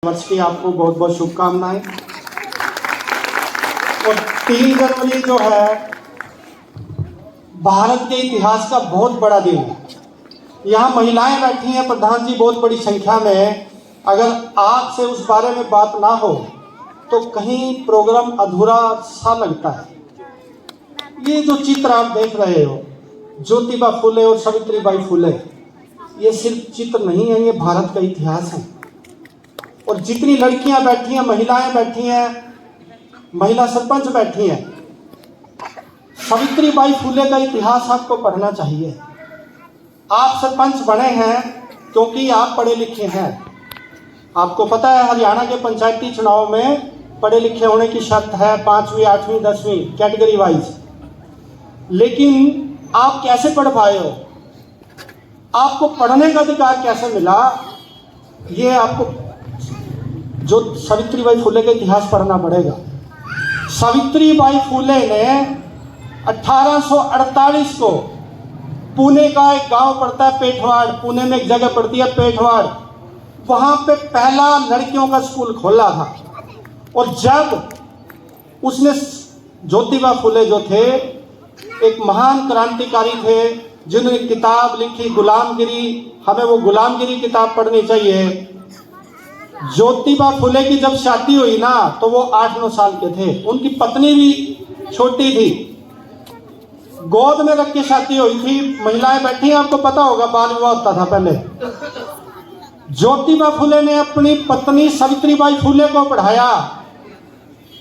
वर्ष की आपको बहुत बहुत शुभकामनाएं। और 3 जनवरी जो है भारत के इतिहास का बहुत बड़ा दिन है। यहाँ महिलाएं बैठी हैं प्रधान जी बहुत बड़ी संख्या में। अगर आपसे उस बारे में बात ना हो तो कहीं प्रोग्राम अधूरा सा लगता है। ये जो चित्र आप देख रहे हो ज्योतिबा फुले और सावित्रीबाई फुले, ये सिर्फ चित्र नहीं है, ये भारत का इतिहास है। और जितनी लड़कियां बैठी हैं, महिलाएं बैठी हैं, महिला सरपंच बैठी हैं, सावित्रीबाई फुले का इतिहास आपको पढ़ना चाहिए। आप सरपंच बने हैं क्योंकि आप पढ़े लिखे हैं। आपको पता है हरियाणा के पंचायती चुनाव में पढ़े लिखे होने की शर्त है 5वीं 8वीं 10वीं कैटेगरी वाइज। लेकिन आप कैसे पढ़ पाए हो, आपको पढ़ने का अधिकार कैसे मिला, ये आपको जो सावित्रीबाई फुले का इतिहास पढ़ना पड़ेगा। सावित्रीबाई फुले ने 1848 को पुणे का एक गांव पड़ता है पेठवाड़, पुणे में एक जगह पड़ती है पेठवाड़, वहां पे पहला लड़कियों का स्कूल खोला था। और जब उसने ज्योतिबा फुले जो थे एक महान क्रांतिकारी थे जिन्होंने किताब लिखी गुलामगिरी, हमें वो गुलामगिरी किताब पढ़नी चाहिए। ज्योतिबा फुले की जब शादी हुई ना तो वो 8-9 साल के थे, उनकी पत्नी भी छोटी थी, गोद में रख के शादी हुई थी। महिलाएं बैठी हैं, आपको पता होगा बाल विवाह होता था पहले। ज्योतिबा फुले ने अपनी पत्नी सावित्रीबाई फुले को पढ़ाया।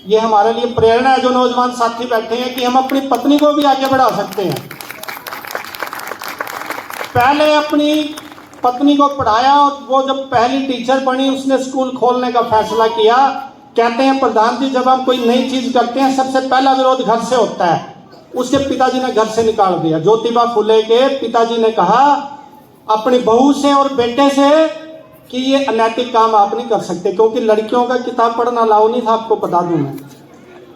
ये हमारे लिए प्रेरणा है जो नौजवान साथी बैठे हैं कि हम अपनी पत्नी को भी आगे बढ़ा सकते हैं। पहले अपनी पत्नी को पढ़ाया और वो जब पहली टीचर बनी उसने स्कूल खोलने का फैसला किया। कहते हैं प्रधान जी जब हम कोई नई चीज करते हैं सबसे पहला विरोध घर से होता है। उसके पिताजी ने घर से निकाल दिया। ज्योतिबा फुले के पिताजी ने कहा अपनी बहू से और बेटे से कि ये अनैतिक काम आप नहीं कर सकते, क्योंकि लड़कियों का किताब पढ़ना अलाउ नहीं था, आपको बता दूं मैं।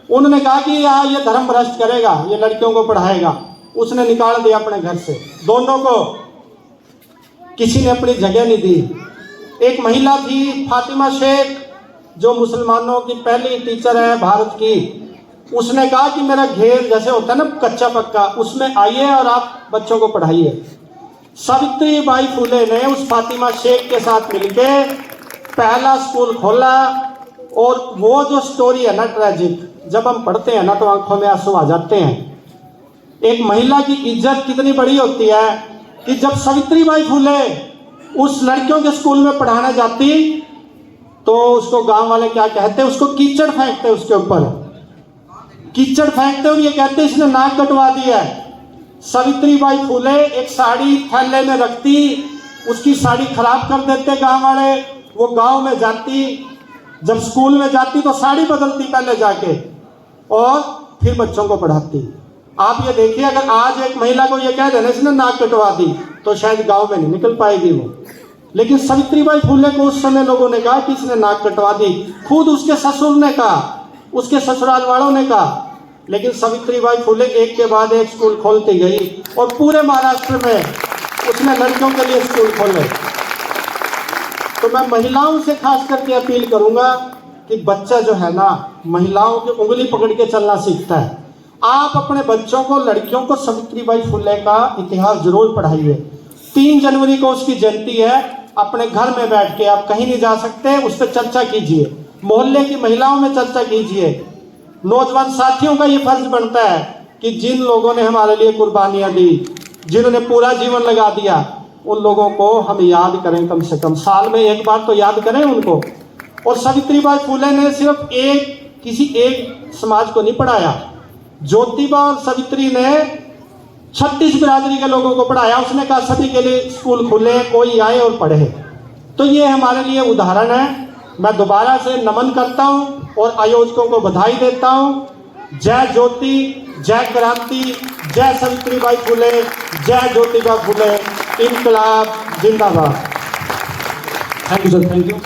उन्होंने कहा कि यार ये धर्म भ्रष्ट करेगा, ये लड़कियों को पढ़ाएगा। उसने निकाल दिया अपने घर से दोनों को, किसी ने अपनी जगह नहीं दी। एक महिला थी फातिमा शेख जो मुसलमानों की पहली टीचर है भारत की, उसने कहा कि मेरा घेर जैसे होता है ना कच्चा पक्का, उसमें आइए और आप बच्चों को पढ़ाइए। सावित्रीबाई फुले ने उस फातिमा शेख के साथ मिलके पहला स्कूल खोला। और वो जो स्टोरी है ना ट्रेजिक, जब हम पढ़ते हैं ना तो आंखों में आंसू आ जाते हैं। एक महिला की इज्जत कितनी बड़ी होती है कि जब सावित्रीबाई फुले उस लड़कियों के स्कूल में पढ़ाने जाती तो उसको गांव वाले क्या कहते, उसको कीचड़ फेंकते, उसके ऊपर कीचड़ फेंकते और ये कहते इसने नाक कटवा दिया है। सावित्रीबाई फुले एक साड़ी थैले में रखती, उसकी साड़ी खराब कर देते गांव वाले। वो गांव में जाती, जब स्कूल में जाती तो साड़ी बदलती पहले जाके और फिर बच्चों को पढ़ाती। आप ये देखिए अगर आज एक महिला को ये कह देना इसने नाक कटवा दी तो शायद गांव में नहीं निकल पाएगी वो। लेकिन सावित्रीबाई फुले को उस समय लोगों ने कहा कि इसने नाक कटवा दी, खुद उसके ससुर ने कहा, उसके ससुराल वालों ने कहा। लेकिन सावित्रीबाई फुले एक के बाद एक स्कूल खोलती गई और पूरे महाराष्ट्र में उसने लड़कियों के लिए स्कूल खोले। तो मैं महिलाओं से खास करके अपील करूंगा कि बच्चा जो है ना महिलाओं की उंगली पकड़ के चलना सीखता है। आप अपने बच्चों को, लड़कियों को सावित्रीबाई फुले का इतिहास जरूर पढ़ाइए। 3 जनवरी को उसकी जयंती है, अपने घर में बैठ के, आप कहीं नहीं जा सकते, उस पर चर्चा कीजिए, मोहल्ले की महिलाओं में चर्चा कीजिए। नौजवान साथियों का ये फर्ज बनता है कि जिन लोगों ने हमारे लिए कुर्बानियां दी, जिन्होंने पूरा जीवन लगा दिया, उन लोगों को हम याद करें, कम से कम साल में एक बार तो याद करें उनको। और सावित्रीबाई फुले ने सिर्फ किसी एक समाज को नहीं पढ़ाया, ज्योतिबा और सावित्री ने 36 बिरादरी के लोगों को पढ़ाया। उसने कहा सभी के लिए स्कूल खुले, कोई आए और पढ़े। तो ये हमारे लिए उदाहरण है। मैं दोबारा से नमन करता हूँ और आयोजकों को बधाई देता हूँ। जय ज्योति, जय क्रांति, जय सावित्रीबाई फुले, जय ज्योतिबा फुले, इनकलाब जिंदाबाद। Thank you sir, thank you.